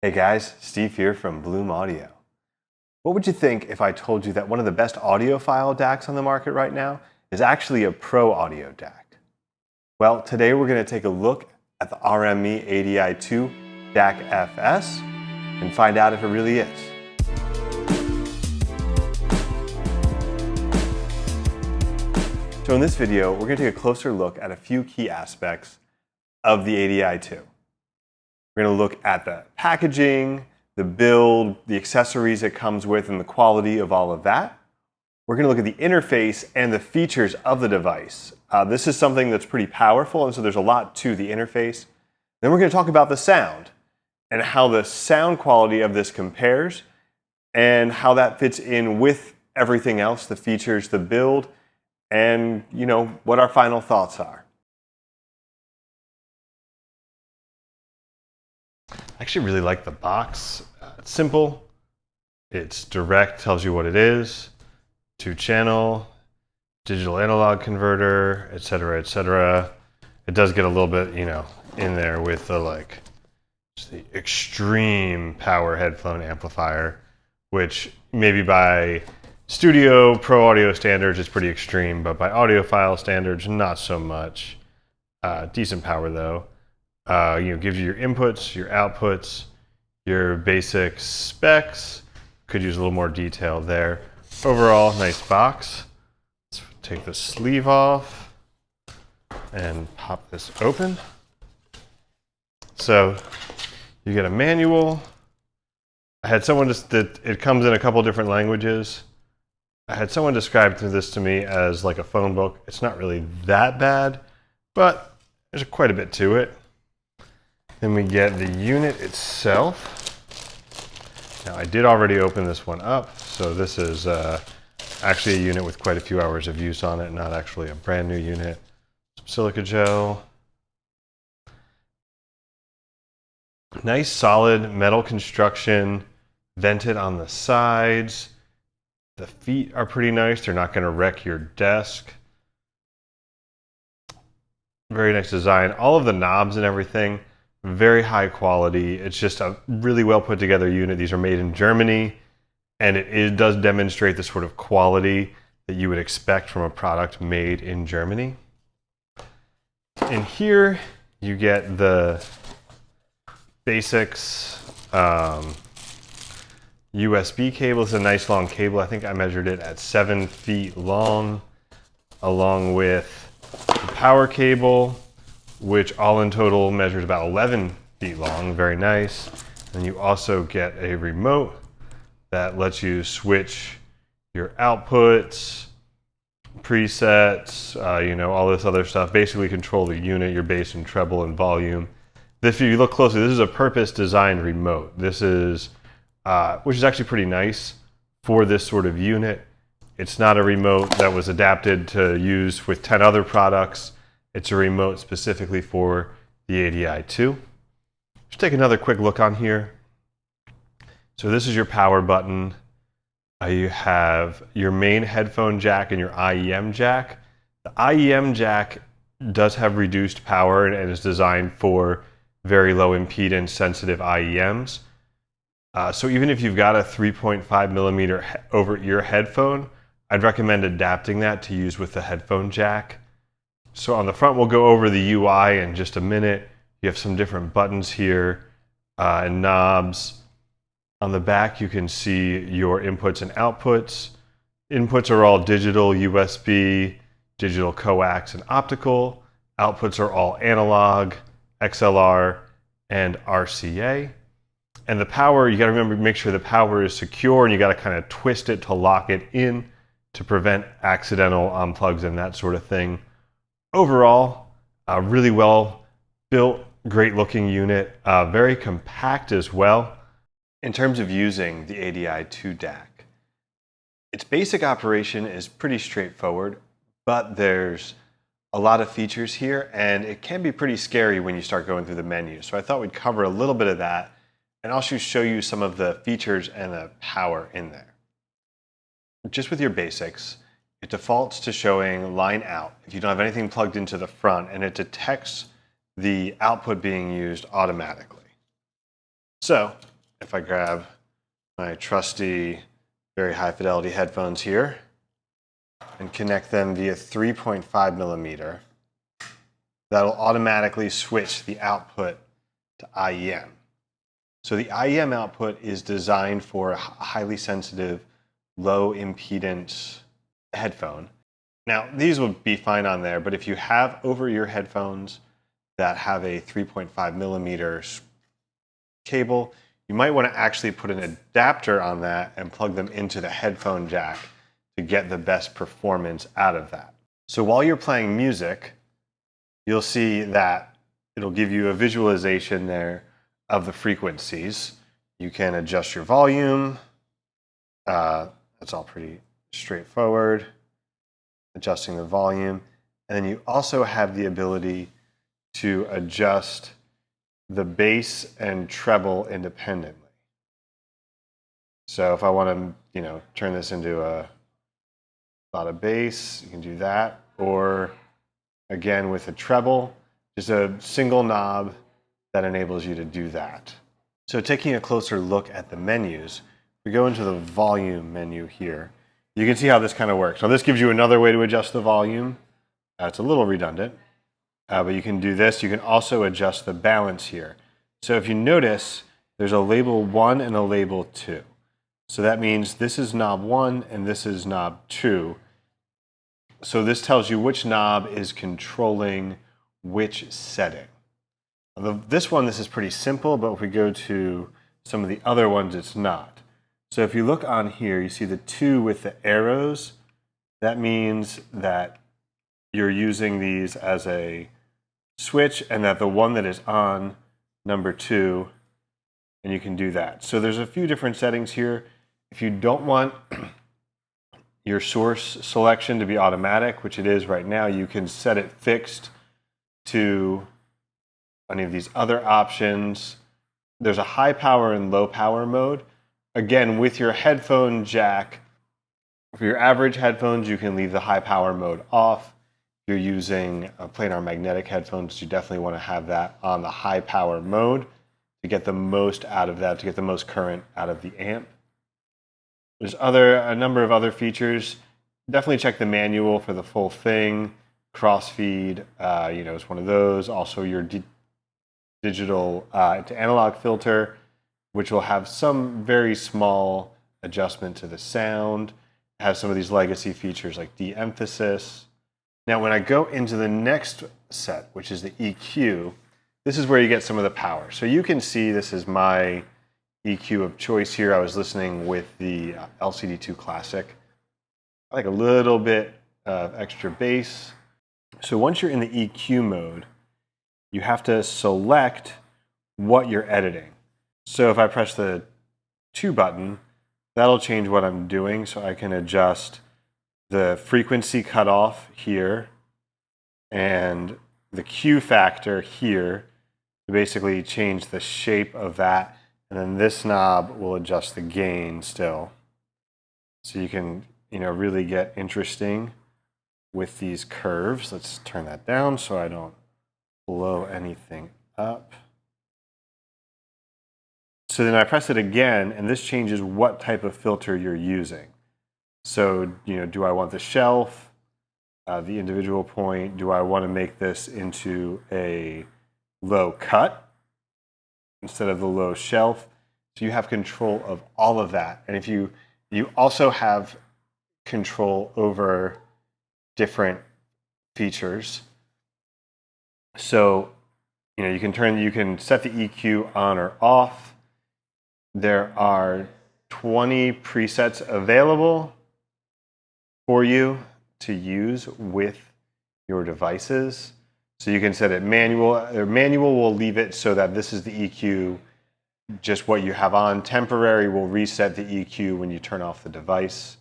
Hey guys, Steve here from Bloom Audio. What would you think if I told you that one of the best audiophile DACs on the market right now is actually a pro audio DAC? Well, today we're going to take a look at the RME ADI-2 DAC FS and find out if it really is. So in this video, we're going to take a closer look at a few key aspects of the ADI-2. We're going to look at the packaging, the build, the accessories it comes with, and the quality of all of that. We're going to look at the interface and the features of the device. This is something that's pretty powerful, and so there's a lot to the interface. Then we're going to talk about the sound and how the sound quality of this compares and how that fits in with everything else, the features, the build, and what our final thoughts are. I actually really like the box. It's simple, it's direct, tells you what it is, 2-channel, digital analog converter, etc., etc. It does get a little bit, in there with the just the extreme power headphone amplifier, which maybe by studio pro audio standards is pretty extreme, but by audiophile standards, not so much. Decent power though. Gives you your inputs, your outputs, your basic specs. Could use a little more detail there. Overall, nice box. Let's take the sleeve off and pop this open. So you get a manual. I had someone it comes in a couple different languages. I had someone describe this to me as like a phone book. It's not really that bad, but there's quite a bit to it. Then we get the unit itself. Now I did already open this one up, so this is actually a unit with quite a few hours of use on it, not actually a brand new unit. Some silica gel. Nice solid metal construction, vented on the sides. The feet are pretty nice, they're not going to wreck your desk. Very nice design. All of the knobs and everything, very high quality. It's just a really well put together unit. These are made in Germany, and it does demonstrate the sort of quality that you would expect from a product made in Germany. And here you get the basics. USB cable. It's a nice long cable. I think I measured it at 7 feet long, along with the power cable, which all in total measures about 11 feet long. Very nice. And you also get a remote that lets you switch your outputs, presets, all this other stuff. Basically control the unit, your bass and treble and volume. If you look closely, this is a purpose-designed remote. This is, which is actually pretty nice for this sort of unit. It's not a remote that was adapted to use with 10 other products. It's a remote specifically for the ADI-2. Let's take another quick look on here. So this is your power button. You have your main headphone jack and your IEM jack. The IEM jack does have reduced power and is designed for very low impedance sensitive IEMs. So even if you've got a 3.5 millimeter over-ear headphone, I'd recommend adapting that to use with the headphone jack. So on the front, we'll go over the UI in just a minute. You have some different buttons here and knobs. On the back, you can see your inputs and outputs. Inputs are all digital, USB, digital coax, and optical. Outputs are all analog, XLR, and RCA. And the power, you got to remember to make sure the power is secure, and you got to kind of twist it to lock it in to prevent accidental unplugs and that sort of thing. Overall, a really well built, great looking unit, very compact as well. In terms of using the ADI-2 DAC, its basic operation is pretty straightforward, but there's a lot of features here, and it can be pretty scary when you start going through the menu. So I thought we'd cover a little bit of that and also show you some of the features and the power in there. Just with your basics, it defaults to showing line out if you don't have anything plugged into the front, and it detects the output being used automatically. So if I grab my trusty, very high fidelity headphones here and connect them via 3.5 millimeter, that'll automatically switch the output to IEM. So the IEM output is designed for a highly sensitive, low impedance headphone. Now, these will be fine on there, but if you have over-ear headphones that have a 3.5 millimeter cable, you might want to actually put an adapter on that and plug them into the headphone jack to get the best performance out of that. So while you're playing music, you'll see that it'll give you a visualization there of the frequencies. You can adjust your volume. That's all pretty straightforward. Adjusting the volume. And then you also have the ability to adjust the bass and treble independently. So if I want to, turn this into a lot of bass, you can do that. Or again, with a treble, just a single knob that enables you to do that. So taking a closer look at the menus, we go into the volume menu here. You can see how this kind of works. So this gives you another way to adjust the volume. It's a little redundant, but you can do this. You can also adjust the balance here. So if you notice, there's a label 1 and a label 2. So that means this is knob 1 and this is knob 2. So this tells you which knob is controlling which setting. This is pretty simple, but if we go to some of the other ones, it's not. So if you look on here, you see the 2 with the arrows. That means that you're using these as a switch and that the one that is on number 2, and you can do that. So there's a few different settings here. If you don't want your source selection to be automatic, which it is right now, you can set it fixed to any of these other options. There's a high power and low power mode. Again, with your headphone jack, for your average headphones, you can leave the high power mode off. If you're using planar magnetic headphones, you definitely want to have that on the high power mode to get the most out of that, to get the most current out of the amp. There's a number of other features. Definitely check the manual for the full thing. Crossfeed, is one of those. Also your digital to analog filter, which will have some very small adjustment to the sound. It has some of these legacy features like de-emphasis. Now, when I go into the next set, which is the EQ, this is where you get some of the power. So you can see this is my EQ of choice here. I was listening with the LCD2 Classic. I like a little bit of extra bass. So once you're in the EQ mode, you have to select what you're editing. So if I press the 2 button, that'll change what I'm doing. So I can adjust the frequency cutoff here and the Q factor here to basically change the shape of that. And then this knob will adjust the gain still. So you can, really get interesting with these curves. Let's turn that down so I don't blow anything up. So then I press it again, and this changes what type of filter you're using. So, do I want the shelf, the individual point? Do I want to make this into a low cut instead of the low shelf? So you have control of all of that. And if you also have control over different features. So, you can set the EQ on or off. There are 20 presets available for you to use with your devices. So you can set it manual. Manual will leave it so that this is the EQ, just what you have on. Temporary will reset the EQ when you turn off the device.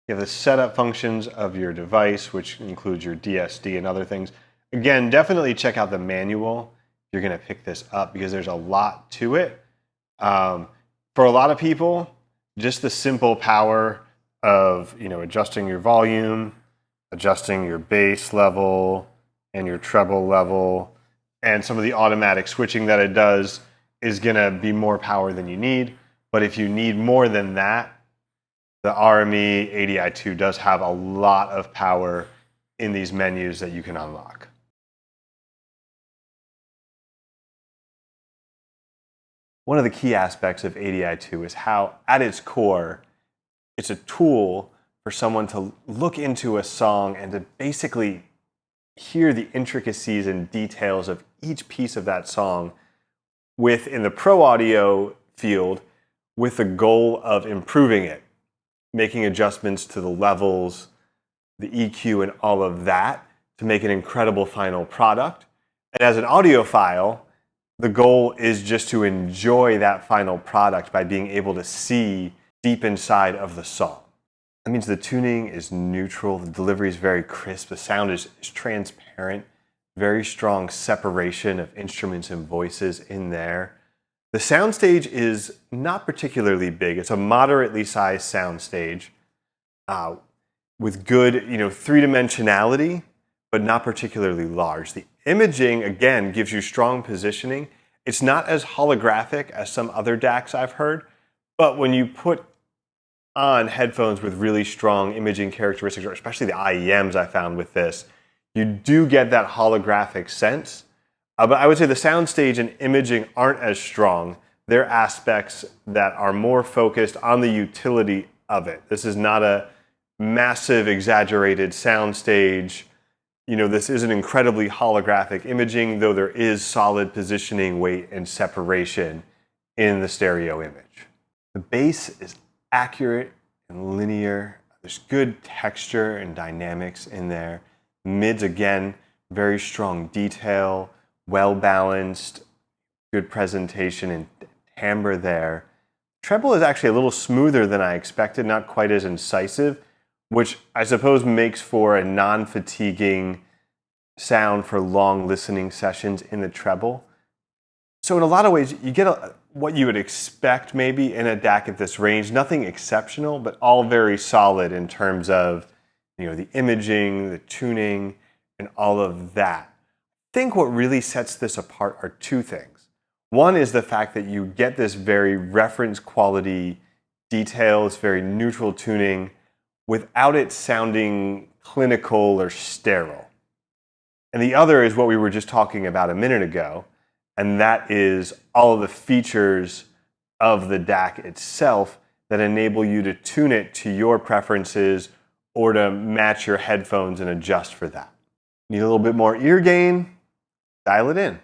You have the setup functions of your device, which includes your DSD and other things. Again, definitely check out the manual if you're going to pick this up because there's a lot to it. For a lot of people, just the simple power of adjusting your volume, adjusting your bass level and your treble level, and some of the automatic switching that it does is going to be more power than you need. But if you need more than that, the RME ADI-2 does have a lot of power in these menus that you can unlock. One of the key aspects of ADI-2 is how, at its core, it's a tool for someone to look into a song and to basically hear the intricacies and details of each piece of that song in the pro audio field with the goal of improving it, making adjustments to the levels, the EQ, and all of that to make an incredible final product. And as an audiophile, the goal is just to enjoy that final product by being able to see deep inside of the song. That means the tuning is neutral, the delivery is very crisp, the sound is transparent, very strong separation of instruments and voices in there. The soundstage is not particularly big. It's a moderately sized soundstage with good, three-dimensionality, but not particularly large. The imaging, again, gives you strong positioning. It's not as holographic as some other DACs I've heard, but when you put on headphones with really strong imaging characteristics, or especially the IEMs I found with this, you do get that holographic sense. But I would say the soundstage and imaging aren't as strong. They're aspects that are more focused on the utility of it. This is not a massive, exaggerated soundstage. This isn't incredibly holographic imaging, though there is solid positioning, weight, and separation in the stereo image. The bass is accurate and linear. There's good texture and dynamics in there. Mids, again, very strong detail, well-balanced, good presentation and timbre there. Treble is actually a little smoother than I expected, not quite as incisive, which I suppose makes for a non-fatiguing sound for long listening sessions in the treble. So in a lot of ways, you get what you would expect maybe in a DAC at this range. Nothing exceptional, but all very solid in terms of the imaging, the tuning, and all of that. I think what really sets this apart are two things. One is the fact that you get this very reference quality detail, it's very neutral tuning, without it sounding clinical or sterile. And the other is what we were just talking about a minute ago, and that is all of the features of the DAC itself that enable you to tune it to your preferences or to match your headphones and adjust for that. Need a little bit more ear gain? Dial it in.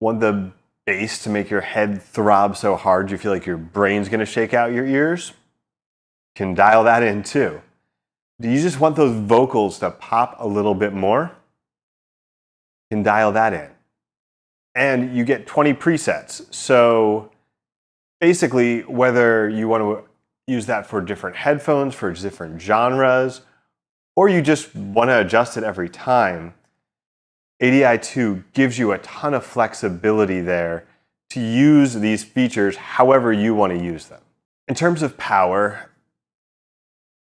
Want the bass to make your head throb so hard you feel like your brain's going to shake out your ears? Can dial that in too. Do you just want those vocals to pop a little bit more? Can dial that in. And you get 20 presets. So basically, whether you want to use that for different headphones, for different genres, or you just want to adjust it every time, ADI-2 gives you a ton of flexibility there to use these features however you want to use them. In terms of power,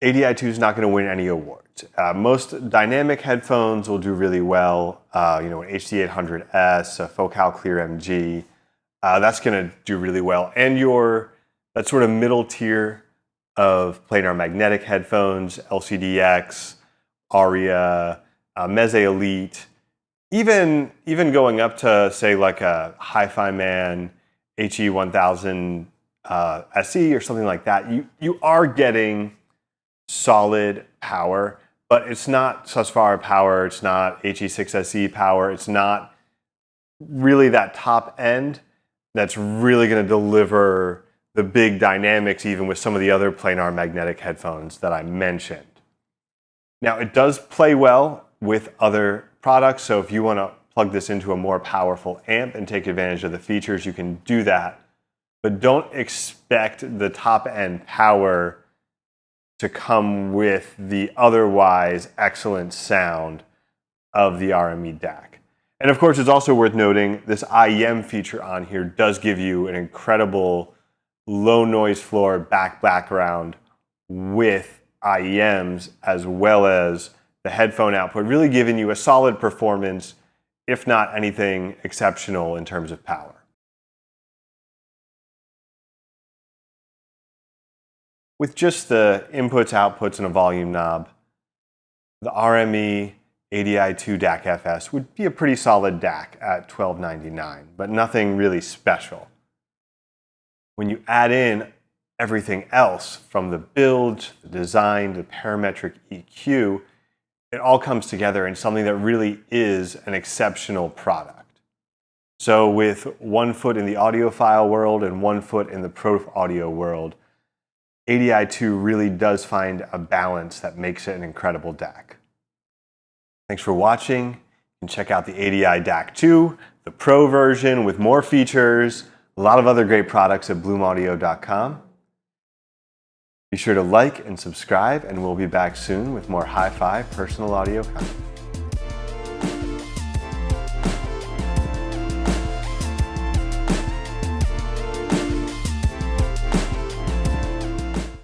ADI-2 is not going to win any awards. Most dynamic headphones will do really well. An HD800S, a Focal Clear MG, that's going to do really well. And that sort of middle tier of planar magnetic headphones, LCDX, Aria, Meze Elite, even going up to say like a Hi-Fi Man HE1000 SE or something like that, you are getting solid power, but it's not Susvara power, it's not HE6SE power, it's not really that top end that's really going to deliver the big dynamics even with some of the other planar magnetic headphones that I mentioned. Now it does play well with other products, so if you want to plug this into a more powerful amp and take advantage of the features, you can do that, but don't expect the top end power to come with the otherwise excellent sound of the RME DAC. And of course, it's also worth noting this IEM feature on here does give you an incredible low noise floor background with IEMs as well as the headphone output, really giving you a solid performance, if not anything exceptional in terms of power. with just the inputs, outputs, and a volume knob, the RME ADI-2 DAC FS would be a pretty solid DAC at $12.99, but nothing really special. When you add in everything else, from the build, the design, the parametric EQ, it all comes together in something that really is an exceptional product. So with one foot in the audiophile world and one foot in the pro audio world, ADI-2 really does find a balance that makes it an incredible DAC. Thanks for watching. You can check out the ADI DAC2, the Pro version with more features, a lot of other great products at bloomaudio.com. Be sure to like and subscribe, and we'll be back soon with more hi-fi personal audio content.